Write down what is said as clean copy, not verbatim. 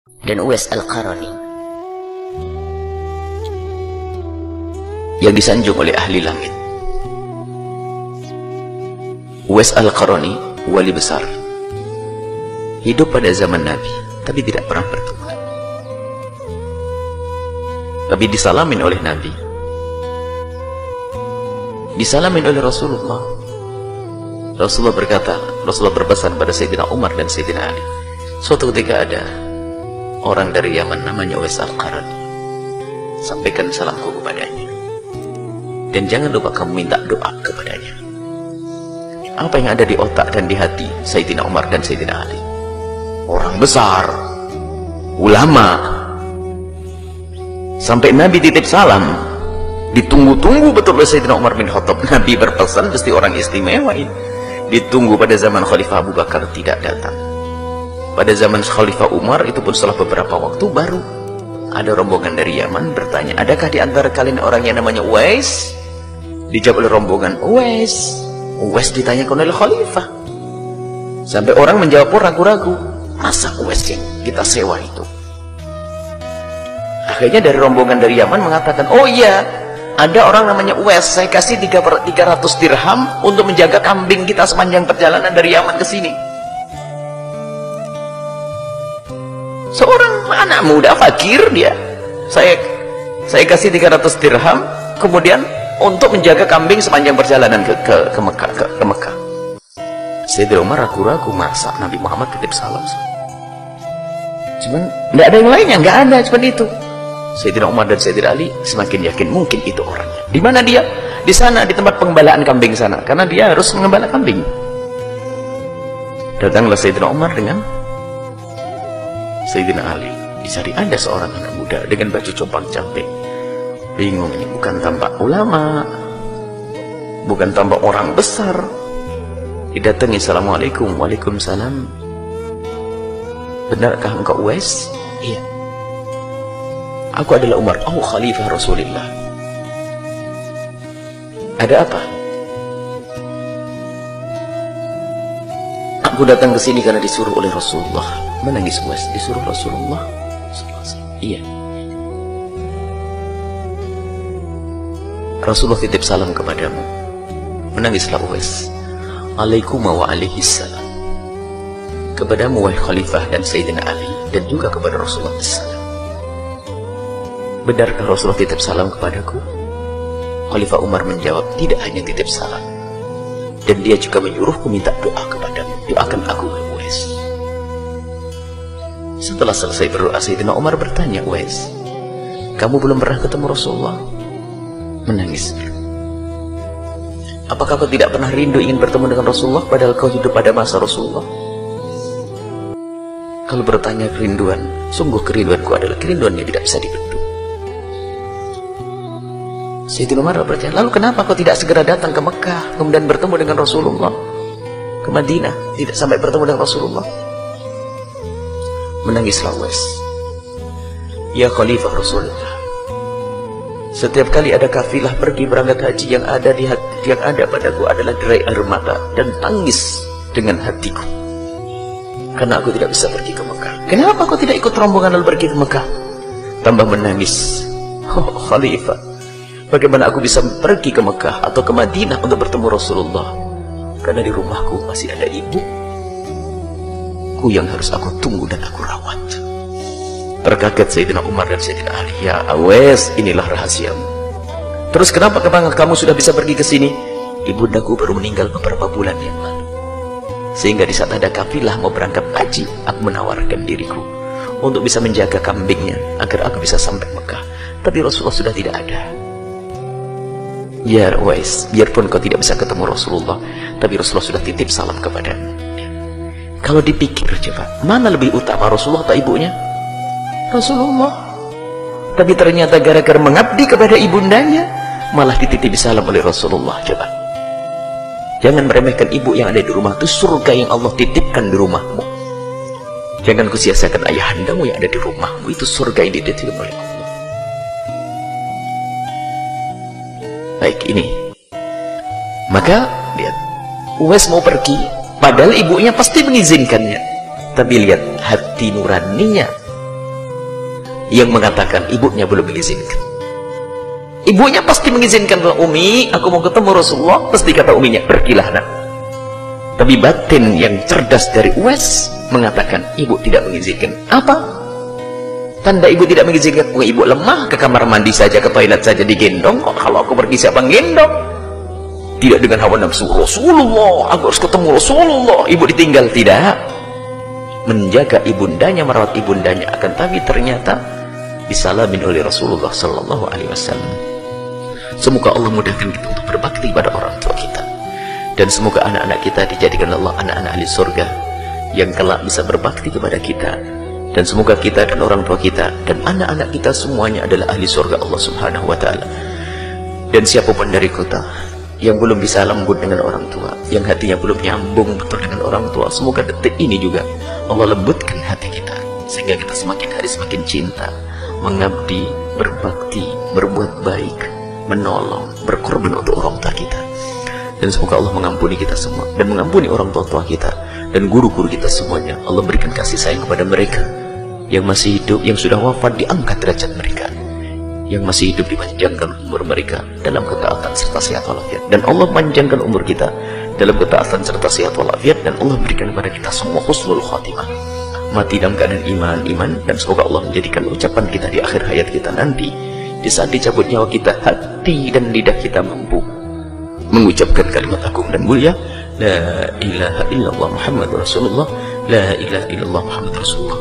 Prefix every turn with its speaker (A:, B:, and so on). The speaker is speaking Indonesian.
A: dan Uwais Al-Qarani
B: yang disanjung oleh ahli langit. Uwais Al-Qarani, wali besar, hidup pada zaman Nabi, tapi tidak pernah bertemu. Tapi disalamin oleh Nabi, disalamin oleh Rasulullah. Rasulullah berkata, Rasulullah berpesan pada Sayyidina Umar dan Sayyidina Ali. Suatu ketika ada orang dari Yaman namanya Uwais Al-Qarani, sampaikan salamku kepadanya, dan jangan lupa kamu minta doa kepadanya. Apa yang ada di otak dan di hati Sayyidina Umar dan Sayyidina Ali? Orang besar, ulama, sampai Nabi titip salam, ditunggu-tunggu betul oleh Sayyidina Umar bin Khattab. Nabi berpesan mesti orang istimewa ini. Ditunggu pada zaman Khalifah Abu Bakar, tidak datang. Pada zaman Khalifah Umar, itu pun setelah beberapa waktu, baru ada rombongan dari Yaman bertanya, adakah di antara kalian orang yang namanya Uwais? Dijawab oleh rombongan, Uwais. Uwais ditanyakan oleh Khalifah. Sampai orang menjawab pun ragu-ragu, masa Uwais yang kita sewa itu? Akhirnya dari rombongan dari Yaman mengatakan, oh iya, ada orang namanya Uwais, saya kasih 300 dirham untuk menjaga kambing kita sepanjang perjalanan dari Yaman ke sini. Seorang anak muda fakir dia, saya kasih 300 dirham kemudian untuk menjaga kambing sepanjang perjalanan ke Mekah. Sayyidina Umar ragu-ragu, masa Nabi Muhammad titip salam? Cuman tidak ada yang lainnya, nggak ada, cuma itu. Sayyidina Umar dan Sayyidina Ali semakin yakin mungkin itu orangnya. Di mana dia? Di sana, di tempat pengembalaan kambing sana, karena dia harus mengembala kambing. Datanglah Sayyidina Umar dengan Sayyidina Ali. Dicari ada seorang anak muda dengan baju compang-camping. Bingung, ini bukan tampak ulama, bukan tampak orang besar. Didatangi, assalamualaikum. Waalaikumsalam. Benarkah engkau Uwais? Iya. Aku adalah Umar, Khalifah Rasulullah. Ada apa? Aku datang ke sini karena disuruh oleh Rasulullah. Menangis Uwais, disuruh Rasulullah. Iya. Rasulullah titip salam kepadamu. Menangislah Uwais. Alaikum wa alaihissalam. Kepadamu wahai Khalifah dan Sayyidina Ali, dan juga kepada Rasulullah SAW. Benarkah Rasulullah titip salam kepadaku? Khalifah Umar menjawab, tidak hanya titip salam, dan dia juga menyuruhku minta doa kepadamu. Doakan aku, Uwais. Setelah selesai berdoa, Sayyidina Umar bertanya, Uwais, kamu belum pernah ketemu Rasulullah? Menangis. Apakah kau tidak pernah rindu ingin bertemu dengan Rasulullah padahal kau hidup pada masa Rasulullah? Kalau bertanya kerinduan, sungguh kerinduanku adalah kerinduan yang tidak bisa dibendung. Sayyidina Umar bertanya, lalu kenapa kau tidak segera datang ke Mekah kemudian bertemu dengan Rasulullah? Ke Madinah, tidak sampai bertemu dengan Rasulullah? Menangislah Uwais. Ya Khalifah Rasulullah, setiap kali ada kafilah pergi berangkat haji, yang ada padaku adalah derai air mata dan tangis dengan hatiku, karena aku tidak bisa pergi ke Mekah. Kenapa kau tidak ikut rombongan lalu pergi ke Mekah? Tambah menangis. Oh Khalifah, bagaimana aku bisa pergi ke Mekah atau ke Madinah untuk bertemu Rasulullah? Karena di rumahku masih ada ibuku yang harus aku tunggu dan aku rawat. Terkaget Sayyidina Umar dan Sayyidina Ali. Ya Uwais, inilah rahasiamu. Terus kenapa kamu sudah bisa pergi ke sini? Ibundaku baru meninggal beberapa bulan yang lalu. Sehingga di saat ada kafilah mau berangkat haji, aku menawarkan diriku untuk bisa menjaga kambingnya agar aku bisa sampai Mekah. Tapi Rasulullah sudah tidak ada. Ya Uwais, biarpun kau tidak bisa ketemu Rasulullah, tapi Rasulullah sudah titip salam kepadamu. Kalau dipikir coba, mana lebih utama, Rasulullah atau ibunya? Rasulullah. Tapi ternyata gara-gara mengabdi kepada ibundanya, malah dititipi salam oleh Rasulullah. Coba, jangan meremehkan ibu yang ada di rumah. Itu surga yang Allah titipkan di rumahmu. Jangan kusia-siakan ayahandamu yang ada di rumahmu. Itu surga yang dititipkan oleh Allah. Baik, ini maka lihat, Uwais mau pergi padahal ibunya pasti mengizinkannya, tapi lihat hati nuraninya yang mengatakan ibunya belum mengizinkan. Ibunya pasti mengizinkan. Umi, aku mau ketemu Rasulullah. Pasti kata uminya, pergilah nak. Tapi batin yang cerdas dari Uwais mengatakan ibu tidak mengizinkan. Apa tanda ibu tidak mengizinkan? Oh, ibu lemah, ke kamar mandi saja, ke toilet saja digendong. Kok kalau aku pergi siapa gendong? Tidak dengan hawa nafsu. Rasulullah, aku harus ketemu Rasulullah. Ibu ditinggal, tidak. Menjaga ibundanya, merawat ibundanya. Akan tapi ternyata disalamin oleh Rasulullah Sallallahu Alaihi Wasallam. Semoga Allah mudahkan kita untuk berbakti pada orang tua kita, dan semoga anak-anak kita dijadikan Allah anak-anak ahli surga yang kelak bisa berbakti kepada kita. Dan semoga kita dan orang tua kita dan anak-anak kita semuanya adalah ahli surga Allah Subhanahu wa Ta'ala. Dan siapapun dari kita yang belum bisa lembut dengan orang tua, yang hatinya belum nyambung betul dengan orang tua, semoga detik ini juga Allah lembutkan hati kita, sehingga kita semakin hari semakin cinta, mengabdi, berbakti, berbuat baik, menolong, berkorban untuk orang tua kita. Dan semoga Allah mengampuni kita semua, dan mengampuni orang tua kita dan guru-guru kita semuanya. Allah berikan kasih sayang kepada mereka yang masih hidup, yang sudah wafat diangkat derajat mereka, yang masih hidup dipanjangkan umur mereka dalam ketaatan serta sehat walafiat. Dan Allah panjangkan umur kita dalam ketaatan serta sehat walafiat, dan Allah berikan kepada kita semua husnul khatimah, mati dalam keadaan iman. Dan semoga Allah menjadikan ucapan kita di akhir hayat kita nanti, di saat dicabut nyawa kita, hati dan lidah kita mampu mengucapkan kalimat agung dan mulia, la ilaha illallah Muhammad Rasulullah, la ilaha illallah Muhammad Rasulullah.